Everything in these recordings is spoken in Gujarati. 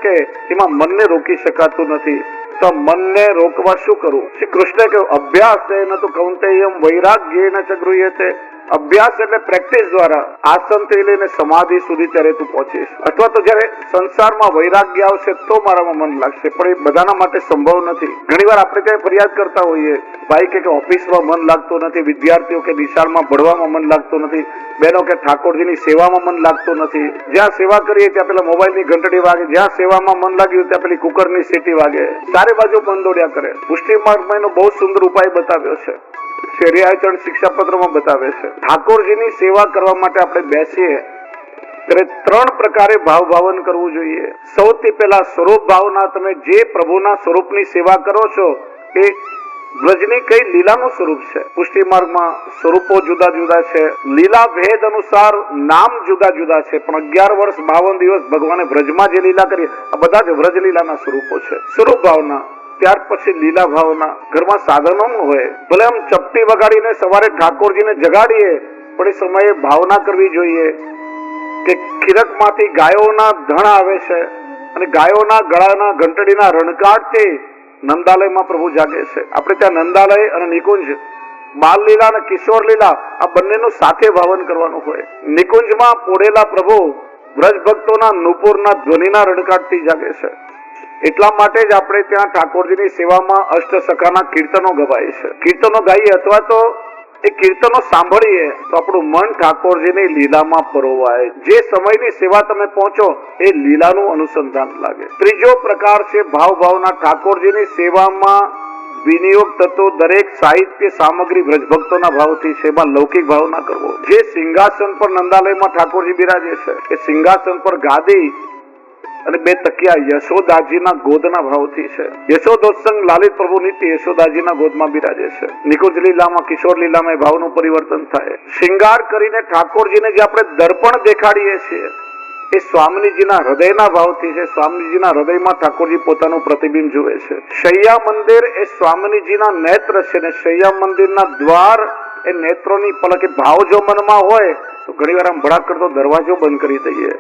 કે એમાં મનને રોકી શકાતું નથી, તો મનને રોકવા શું કરવું? શ્રી કૃષ્ણે કહ્યું અભ્યાસ ન તો કૌંતેયમ વૈરાગ્યેન ચ ગૃહ્યતે. અભ્યાસ એટલે પ્રેક્ટિસ દ્વારા આસનથી લઈને સમાધિ સુધી ત્યારે તું પહોંચીશ, અથવા તો જયારે સંસારમાં વૈરાગ્ય આવશે તો મારામાં મન લાગશે, પણ એ બધાના માટે સંભવ નથી. ઘણીવાર આપણે ત્યાં ફરિયાદ કરતા હોઈએ, ભાઈ કે ઓફિસમાં મન લાગતું નથી, વિદ્યાર્થીઓ કે નિશાળમાં ભણવામાં મન લાગતું નથી, બહેનો કે ઠાકોરજીની સેવામાં મન લાગતું નથી. જ્યાં સેવા કરીએ ત્યાં પેલા મોબાઈલની ઘંટડી વાગે, જ્યાં સેવામાં મન લાગ્યું ત્યાં પેલી કુકરની સીટી વાગે, ચારે બાજુ મન દોડ્યા કરે. પુષ્ટિ માર્ગમાં એનો બહુ સુંદર ઉપાય બતાવ્યો છે, શેરિયાચરણ શિક્ષાપત્રમાં બતાવે છે. ઠાકોરજીની સેવા કરવા માટે આપણે બેસીએ ત્યારે 3 પ્રકારે ભાવન કરવું જોઈએ. સૌથી પહેલા સ્વરૂપ ભાવના. તમે જે પ્રભુના સ્વરૂપની સેવા કરો છો એ વ્રજની કઈ લીલાનું સ્વરૂપ છે. પુષ્ટિ માર્ગમાં સ્વરૂપો જુદા જુદા છે, લીલા ભેદ અનુસાર નામ જુદા જુદા છે, પણ 11 વર્ષ 52 દિવસ ભગવાને વ્રજમાં જે લીલા કરી આ બધા જ વ્રજ લીલાના સ્વરૂપો છે. સ્વરૂપ ભાવના, ત્યાર પછી લીલા ભાવના. ઘરમાં સાધનો હોય, ભલે આમ ચપટી વગાડીને સવારે ઠાકોરજીને જગાડીએ, પણ એ સમયે ભાવના કરવી જોઈએ કે ખીરકમાંથી ગાયોના ધણ આવે છે અને ગાયોના ગળાના ઘંટડીના રણકાટથી નંદાલયમાં પ્રભુ જાગે છે. આપણે ત્યાં નંદાલય અને નિકુંજ, બાલ લીલા અને કિશોર લીલા આ બંનેનું સાથે ભાવન કરવાનું હોય. નિકુંજમાં પોઢેલા પ્રભુ વ્રજ ભક્તોના નુપુરના ધ્વનિના રણકાટથી જાગે છે. એટલા માટે જ આપણે ત્યાં ઠાકોરજીની સેવામાં અષ્ટસખાના કીર્તનો ગવાય છે. કીર્તનો ગાઈએ અથવા તો એ કીર્તનો સાંભળીએ તો આપણું મન ઠાકોરજીની લીલામાં પરોવાય. જે સમયની સેવા તમે પહોંચો એ લીલાનું અનુસંધાન લાગે. ત્રીજો પ્રકાર છે ભાવના. ઠાકોરજીની સેવામાં વિનિયોગ થતો દરેક સાહિત્ય સામગ્રી વ્રજભક્તોના ભાવથી છે, એમાં લૌકિક ભાવ ના કરવો. જે સિંહાસન પર નંદાલયમાં ઠાકોરજી બિરાજે છે એ સિંહાસન પર ગાદી અને 2 તકિયા યશોદાજીના ગોદના ભાવથી છે. યશોદોત્સંગ લાલિત પ્રભુ નિત્ય યશોદાજીના ગોદમાં બિરાજે છે. નિકુંજ લીલામાં, કિશોર લીલામાં એ ભાવનું પરિવર્તન થાય. શૃંગાર કરીને ઠાકોરજીને જે આપણે દર્પણ દેખાડીએ છીએ એ સ્વામીજીના હૃદયના ભાવથી છે. સ્વામીજીના હૃદયમાં ઠાકોરજી પોતાનું પ્રતિબિંબ જુએ છે. શૈયા મંદિર એ સ્વામીજીના નેત્ર છે ને શૈયા મંદિરના દ્વાર એ નેત્રોની પલક. એ ભાવ જો મનમાં હોય તો ઘણી વાર આમ ભડાક કરતો દરવાજો બંધ કરી દઈએ.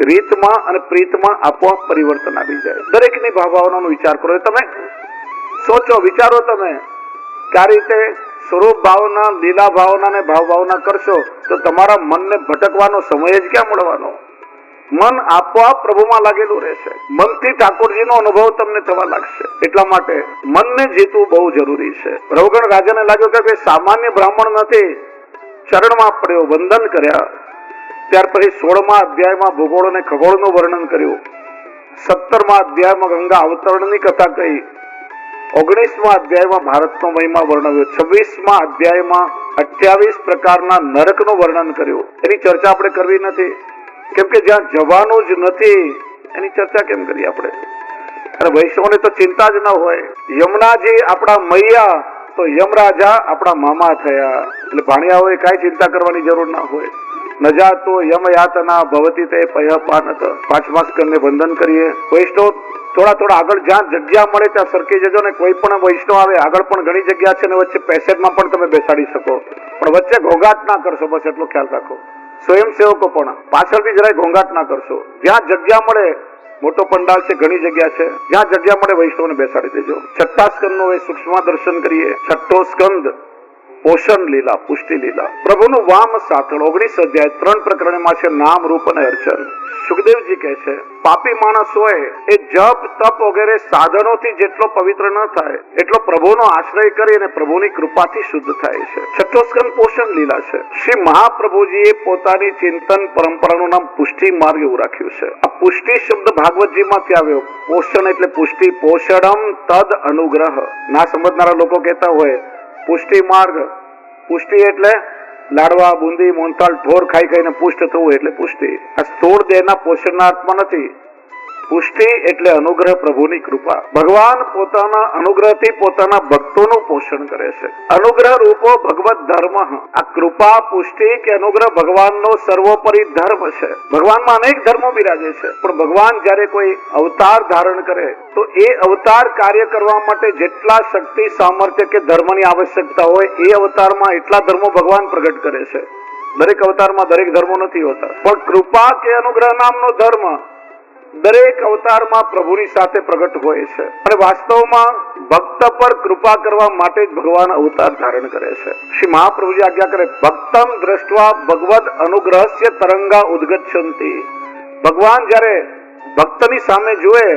રીતમાં અને પ્રીતમાં આપોઆપ પરિવર્તન આવી જાય. દરેકની ભાવનાનો વિચાર કરો. તમે સોચો, વિચારો તમે કે આ રીતે સ્વરૂપ ભાવના, લીલા ભાવના અને ભાવના કરશો તો તમારા મનને ભટકવાનો સમય જ ક્યાં મળવાનો? મન આપોઆપ પ્રભુમાં લાગેલું રહેશે. મનથી ઠાકોરજીનો અનુભવ તમને થવા લાગશે. એટલા માટે મનને જીતવું બહુ જરૂરી છે. રવગણ રાજાને લાગ્યું કે સામાન્ય બ્રાહ્મણ નથી, ચરણમાં પડ્યો, વંદન કર્યા. ત્યાર પછી 16મા અધ્યાયમાં ભૂગોળ અને ખગોળનું વર્ણન કર્યું. 17મા અધ્યાયમાં ગંગા અવતરણની કથા કહી. 19મા અધ્યાયમાં ભારતનો મહિમા વર્ણવ્યો. 26મા અધ્યાયમાં 28 પ્રકારના નરકનું વર્ણન કર્યું. એની ચર્ચા આપણે કરવી નથી, કેમ કે જ્યાં જવાનું જ નથી એની ચર્ચા કેમ કરીએ આપણે? અને વૈષ્ણવને તો ચિંતા જ ન હોય. યમુનાજી આપણા મૈયા તો યમરાજા આપણા મામા થયા, એટલે ભાણિયાઓએ કાંઈ ચિંતા કરવાની જરૂર ના હોય. ન જાતો યમયાતના ભવતી તે પયપાનત. 5મા સ્કંદને વંદન કરીએ. વૈષ્ણવ થોડા આગળ જ્યાં જગ્યા મળે ત્યાં સરકી જજો ને. કોઈ પણ વૈષ્ણવ આવે, આગળ પણ ઘણી જગ્યા છે ને વચ્ચે પેસેજમાં પણ તમે બેસાડી શકો, પણ વચ્ચે ઘોંઘાટ ના કરશો, બસ એટલો ખ્યાલ રાખો. સ્વયંસેવકો પણ પાછળથી જરાય ઘોંઘાટ ના કરશો. જ્યાં જગ્યા મળે, મોટો પંડાલ છે, ઘણી જગ્યા છે, જ્યાં જગ્યા મળે વૈષ્ણવને બેસાડી દેજો. 6થા સ્કંદનું એ સૂક્ષ્મ દર્શન કરીએ. 6થો સ્કંદ પોષણ લીલા, પુષ્ટિ લીલા. પ્રભુનું વામ સાથળ. 19 અધ્યાય 3 પ્રકરણમાં છે નામ, રૂપ અને અર્ચન. સુખદેવજી કહે છે પાપી માણસ હોય એ જપ તપ વગેરે સાધનોથી જેટલો પવિત્ર ન થાય એટલો પ્રભુનો આશ્રય કરી અને પ્રભુની કૃપાથી શુદ્ધ થાય છે. 6થો સ્કંદ પોષણ લીલા છે. શ્રી મહાપ્રભુજીએ પોતાની ચિંતન પરંપરાનું નામ પુષ્ટિ માર્ગ એવું રાખ્યું છે. આ પુષ્ટિ શબ્દ ભાગવતજીમાંથી આવ્યો. પોષણ એટલે પુષ્ટિ, પોષણમ તદ અનુગ્રહ. ના સમજનારા લોકો કહેતા હોય પુષ્ટિ માર્ગ, પુષ્ટિ એટલે લાડવા, બુંદી, મોહનથાળ, ઢોર ખાઈ ખાઈને પુષ્ટ થવું એટલે પુષ્ટિ. આ સ્થૂળ દેહના પોષણના અર્થમાં નથી. પુષ્ટિ એટલે અનુગ્રહ, પ્રભુની કૃપા. ભગવાન પોતાના અનુગ્રહથી પોતાના ભક્તોનું પોષણ કરે છે. અનુગ્રહ રૂપો ભગવત ધર્મ. આ કૃપા, પુષ્ટિ કે અનુગ્રહ ભગવાનનો સર્વોપરી ધર્મ છે. ભગવાનમાં અનેક ધર્મો બિરાજે છે, પણ ભગવાન જ્યારે કોઈ અવતાર ધારણ કરે તો એ અવતાર કાર્ય કરવા માટે જેટલા શક્તિ, સામર્થ્ય કે ધર્મની આવશ્યકતા હોય એ અવતારમાં એટલા ધર્મો ભગવાન પ્રગટ કરે છે. દરેક અવતારમાં દરેક ધર્મો નથી હોતા, પણ કૃપા કે અનુગ્રહ નામનો ધર્મ દરેક અવતારમાં પ્રભુની સાથે પ્રગટ હોય છે અને વાસ્તવમાં ભક્ત પર કૃપા કરવા માટે જ ભગવાન અવતાર ધારણ કરે છે. શ્રી મહાપ્રભુજી આજ્ઞા કરે, ભક્તમ દ્રષ્ટવા ભગવદ અનુગ્રહસ્ય તરંગા ઉદ્ગચ્છન્તિ. ભગવાન જ્યારે ભક્તની સામે જુએ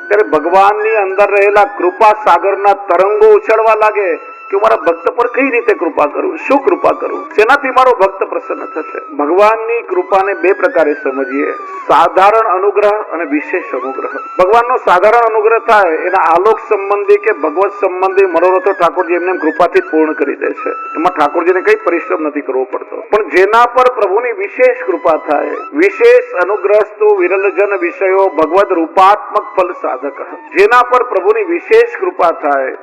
ત્યારે ભગવાનની અંદર રહેલા કૃપા સાગરના તરંગો ઉછળવા લાગે કે હું મારા ભક્ત પર કઈ રીતે કૃપા કરું, શું કૃપા કરું, જેનાથી મારો ભક્ત પ્રસન્ન થશે. ભગવાનની કૃપાને બે પ્રકારે સમજીએ, સાધારણ અનુગ્રહ અને વિશેષ અનુગ્રહ. ભગવાનનો સાધારણ અનુગ્રહ થાય એના આલોક સંબંધી કે ભગવત સંબંધી મનોરથો ઠાકોરજી એમને કૃપાથી પૂર્ણ કરી દે છે. એમાં ઠાકોરજીને કઈ પરિશ્રમ નથી કરવો પડતો. પણ જેના પર પ્રભુની વિશેષ કૃપા થાય, વિશેષ અનુગ્રહસ્તુ વિરલજન વિષયો ભગવદ રૂપાત્મક ફલ સાધક. જેના પર પ્રભુની વિશેષ કૃપા થાય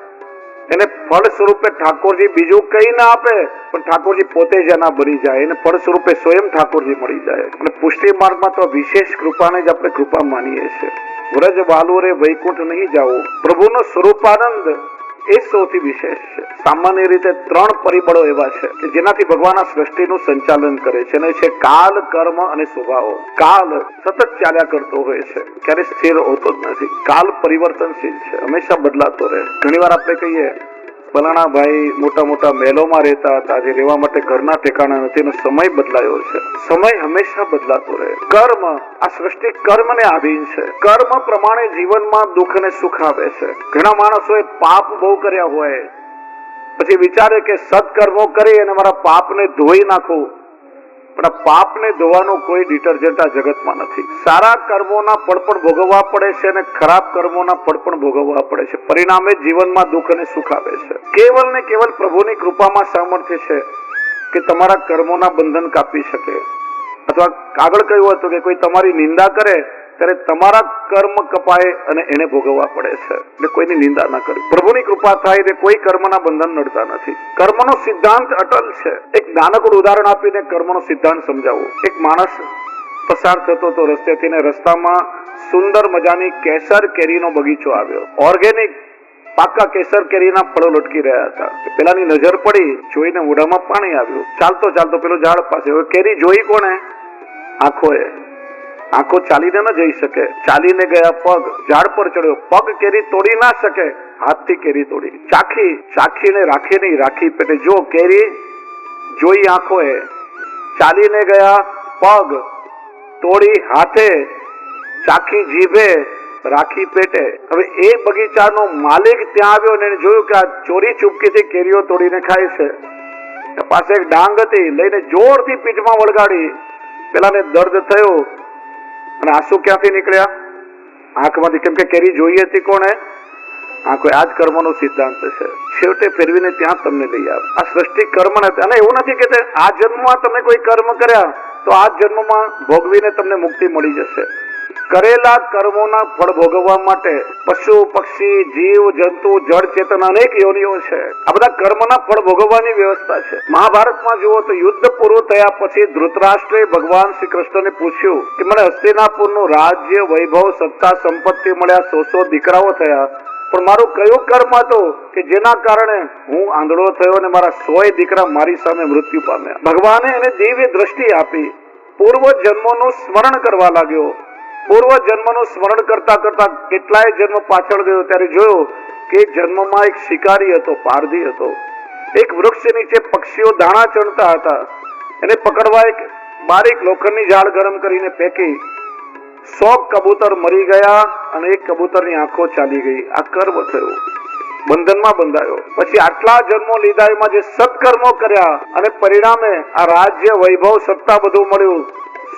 એને ફળ સ્વરૂપે ઠાકોરજી બીજું કઈ ના આપે, પણ ઠાકોરજી પોતે જ એના બની જાય, એને ફળ સ્વરૂપે સ્વયં ઠાકોરજી મળી જાય. અને પુષ્ટિ માર્ગમાં તો વિશેષ કૃપાને જ આપણે કૃપા માનીએ છીએ. વ્રજ વાલુ રે વૈકુંઠ નહીં જાવું, પ્રભુનો સ્વરૂપાનંદ એ સૌથી વિશેષ છે. સામાન્ય રીતે ત્રણ પરિબળો એવા છે કે જેનાથી ભગવાન આ સૃષ્ટિનું સંચાલન કરે છે, અને છે કાલ, કર્મ અને સ્વભાવ. કાલ સતત ચાલ્યા કરતો હોય છે, ક્યારે સ્થિર હોતો જ નથી. કાલ પરિવર્તનશીલ છે, હંમેશા બદલાતો રહે. ઘણી વાર આપણે કહીએ ફલાણા ભાઈ મોટા મોટા મહેલોમાં રહેતા હતા, આજે રહેવા માટે ઘરના ઠેકાણા નથી, એનો સમય બદલાયો છે. સમય હંમેશા બદલાતો રહે. કર્મ, આ સૃષ્ટિ કર્મને આધીન છે. કર્મ પ્રમાણે જીવનમાં દુઃખ અને સુખ આવે છે. ઘણા માણસોએ પાપ બહુ કર્યા હોય, પછી વિચારે કે સત્કર્મો કરી અને મારા પાપને ધોઈ નાખું, પણ આ પાપને ધોવાનો કોઈ ડિટર્જન્ટ આ જગતમાં નથી. સારા કર્મોના ફળ પણ ભોગવવા પડે છે અને ખરાબ કર્મોના ફળ પણ ભોગવવા પડે છે. પરિણામે જીવનમાં દુઃખ અને સુખ આવે છે. કેવલ ને કેવલ પ્રભુની કૃપામાં સામર્થ્ય છે કે તમારા કર્મોના બંધન કાપી શકે. અથવા આગળ કહ્યું હતું કે કોઈ તમારી નિંદા કરે ત્યારે તમારા કર્મ કપાય અને એને ભોગવવા પડે છે. એટલે કોઈની નિંદા ના કરવી. પ્રભુની કૃપા થાય એટલે કોઈ કર્મના બંધન નડતા નથી. કર્મનો સિદ્ધાંત અટલ છે. એક નાનકડું ઉદાહરણ આપીને કર્મનો સિદ્ધાંત સમજાવું. એક માણસ પસાર થતો હતો રસ્તેથી, ને રસ્તામાં સુંદર મજાની કેસર કેરીનો બગીચો આવ્યો. ઓર્ગેનિક પાકા કેસર કેરીના ફળો લટકી રહ્યા હતા. પેલાની નજર પડી, જોઈને મોઢામાં પાણી આવ્યું. ચાલતો ચાલતો પેલો ઝાડ પાસે. હવે કેરી જોઈ કોણે? આંખોએ. આંખો ચાલીને ન જઈ શકે, ચાલીને ગયા પગ, ઝાડ પર ચડ્યો, પગ કેરી તોડી ના શકે, હાથથી કેરી તોડી, ચાખી, ચાખીને રાખી નહીં, રાખી પેટે. જો કેરી જોઈ આંખોએ, ચાલીને ગયા પગ, તોડી હાથે, ચાખી જીભે, રાખી પેટે. હવે એ બગીચાનો માલિક ત્યાં આવ્યો ને જોયું કે આ ચોરી ચૂપકીથી કેરીઓ તોડીને ખાય છે. પાસે એક ડાંગ હતી, લઈને જોરથી પીઠમાં વળગાડી. પેલાને દર્દ થયો અને આંસુ ક્યાંથી નીકળ્યા? આંખમાંથી. કેમ કે કેરી જોઈ હતી કોણે? આંખો. આ જ કર્મનો સિદ્ધાંત છે. છેવટે ફેરવીને ત્યાં તમને લઈ આવે. આ સૃષ્ટિ કર્મ નથી. અને એવું નથી કે આ જન્મમાં તમે કોઈ કર્મ કર્યા તો આ જન્મમાં ભોગવીને તમને મુક્તિ મળી જશે. કરેલા કર્મોના ફળ ભોગવવા માટે પશુ, પક્ષી, જીવ, જંતુ, જળ ચેતન અનેક યોનિઓ છે. આ બધા કર્મના ફળ ભોગવવાની વ્યવસ્થા છે. મહાભારતમાં જુઓ તો યુદ્ધ પૂરું થયા પછી ધૃતરાષ્ટ્રે ભગવાન શ્રી કૃષ્ણને પૂછ્યું કે મને હસ્તિનાપુરનું રાજ્ય, વૈભવ, સત્તા, સંપત્તિ મળ્યા, 100 દીકરાઓ થયા, પણ મારું કયું કર્મ હતું કે જેના કારણે હું આંધળો થયો અને મારા 100 દીકરા મારી સામે મૃત્યુ પામ્યા? ભગવાને એને દિવ્ય દ્રષ્ટિ આપી. પૂર્વ જન્મોનું સ્મરણ કરવા લાગ્યો. પૂર્વ જન્મનું સ્મરણ કરતા કરતા કેટલાય જન્મ પાછળ ગયો ત્યારે જોયો કે જન્મમાં એક શિકારી હતો, પારધી હતો. એક વૃક્ષ નીચે પક્ષીઓ દાણા ચણતા હતા. એને પકડવા એક બારીક લોખંડની જાળ ગરમ કરીને ફેંકી. 100 કબૂતર મરી ગયા અને એક કબૂતરની આંખો ચાલી ગઈ. આ કર્મ થયો, બંધનમાં બંધાયો. પછી આટલા જન્મો લીધા, એમાં જે સત્કર્મો કર્યા અને પરિણામે આ રાજ્ય, વૈભવ, સત્તા બધું મળ્યું,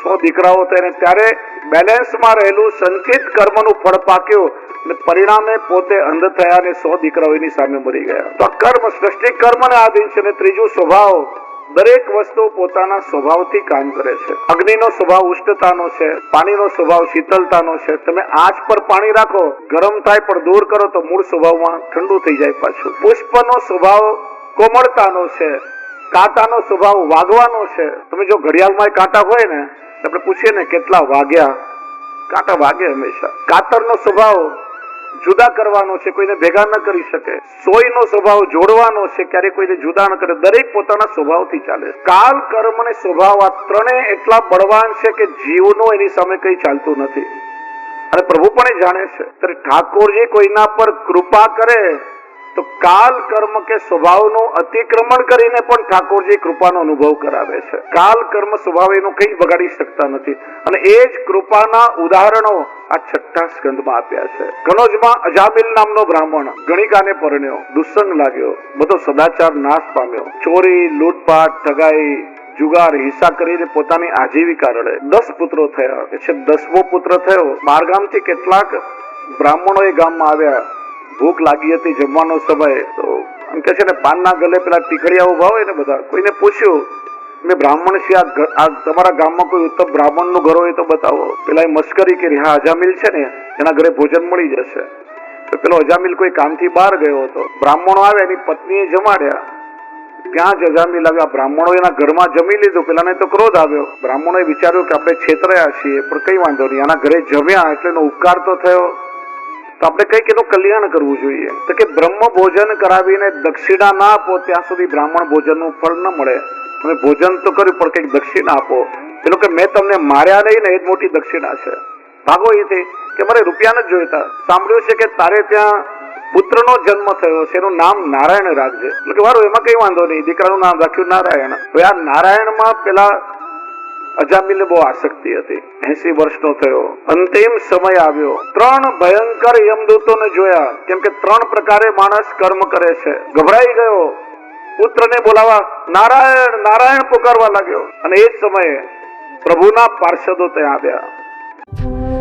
100 દીકરાઓ થઈને, ત્યારે બેલેન્સમાં રહેલું સંચિત કર્મનું ફળ પાક્યું અને પરિણામે પોતે અંધ થયા અને 100 દીકરાઓ એની સામે મરી ગયા. તો આ કર્મ, સૃષ્ટિ કર્મને આધીન છે. અને ત્રીજું સ્વભાવ. દરેક વસ્તુ પોતાના સ્વભાવથી કામ કરે છે. અગ્નિનો સ્વભાવ ઉષ્ણતાનો છે, પાણીનો સ્વભાવ શીતળતાનો છે. તમે આંચ પર પાણી રાખો, ગરમ થાય, પણ દૂર કરો તો મૂળ સ્વભાવમાં ઠંડુ થઈ જાય પાછું. પુષ્પનો સ્વભાવ કોમળતાનો છે. કાંટાનો સ્વભાવ વાગવાનો છે. તમે જો ઘડિયાળમાં કાંટા હોય ને, આપણે પૂછીએ ને કેટલા વાગ્યા, કાંટા વાગે હંમેશા. કાતરનો સ્વભાવ જુદા કરવાનો છે, કોઈને ભેગા ન કરી શકે. સોયનો સ્વભાવ જોડવાનો છે, ક્યારે કોઈને જુદા ન કરે. દરેક પોતાના સ્વભાવથી ચાલે. કાલ, કર્મ અને સ્વભાવ આ ત્રણે એટલા બળવાન છે કે જીવનો એની સામે કઈ ચાલતું નથી. અને પ્રભુ પણ એ જાણે છે. ત્યારે ઠાકોરજી કોઈના પર કૃપા કરે તો કાલ કર્મ કે સ્વભાવનું અતિક્રમણ કરીને પણ ઠાકોરજી કૃપાનો અનુભવ કરાવે છે. કાલ કર્મ સ્વભાવ એનું કંઈ બગાડી શકતા નથી. અને એ જ કૃપાના ઉદાહરણો આ 6થા સ્કંદમાં આપ્યા છે. કનોજમાં અજામિલ નામનો બ્રાહ્મણ ગણિકાને પરણ્યો, દુસ્સંગ લાગ્યો, બધો સદાચાર નાશ પામ્યો, ચોરી, લૂંટપાટ, ઠગાઈ, જુગાર, હિંસા કરીને પોતાની આજીવિકા રડે. 10 પુત્રો થયા. છે 10મો પુત્ર થયો. 12 ગામથી કેટલાક બ્રાહ્મણો એ ગામમાં આવ્યા. ભૂખ લાગી હતી, જમવાનો સમય. તો એમ કે છે ને, પાનના ગલે પેલા ટીકડિયા ઉભા હોય ને બધા, કોઈને પૂછ્યું, મેં બ્રાહ્મણ છે, આ તમારા ગામમાં કોઈ ઉત્તમ બ્રાહ્મણનું ઘર હોય તો બતાવો. પેલા એ મસ્કરી કરી, હા અજામિલ છે ને, એના ઘરે ભોજન મળી જશે. તો પેલો અજામિલ કોઈ કામથી બહાર ગયો હતો. બ્રાહ્મણો આવ્યા, એની પત્નીએ જમાડ્યા. ત્યાં જ અજામિલ આવ્યા. બ્રાહ્મણો એના ઘરમાં જમી લીધું. પેલાને તો ક્રોધ આવ્યો. બ્રાહ્મણોએ વિચાર્યું કે આપણે છેતરાયા છીએ, પણ કઈ વાંધો નહીં, આના ઘરે જમ્યા એટલે એનો ઉપકાર તો થયો, તો આપણે કંઈક એનું કલ્યાણ કરવું જોઈએ. તો કે બ્રહ્મ ભોજન કરાવીને દક્ષિણા ના આપો ત્યાં સુધી બ્રાહ્મણ ભોજનનું ફળ ન મળે. તમે ભોજન તો કર્યું પણ કંઈક દક્ષિણા આપો. પેલો કે મેં તમને માર્યા નહીં ને, એ જ મોટી દક્ષિણા છે. ભાગો અહીંથી, કે મારે રૂપિયા નથી જોઈતા. સાંભળ્યું છે કે તારે ત્યાં પુત્રનો જન્મ થયો છે, એનું નામ નારાયણ રાખજે. એટલે કે વારું, એમાં કઈ વાંધો નહીં, દીકરાનું નામ રાખ્યું નારાયણ. હવે આ નારાયણમાં પેલા અજામિલને બહુ આસક્તિ હતી. 80 વર્ષનો થયો, અંતિમ સમય આવ્યો. 3 ભયંકર યમદૂતોને જોયા, કેમ કે 3 પ્રકારે માણસ કર્મ કરે છે. ગભરાઈ ગયો, પુત્રને બોલાવા નારાયણ નારાયણ પુકારવા લાગ્યો. અને એ જ સમયે પ્રભુના પાર્ષદો ત્યાં આવ્યા.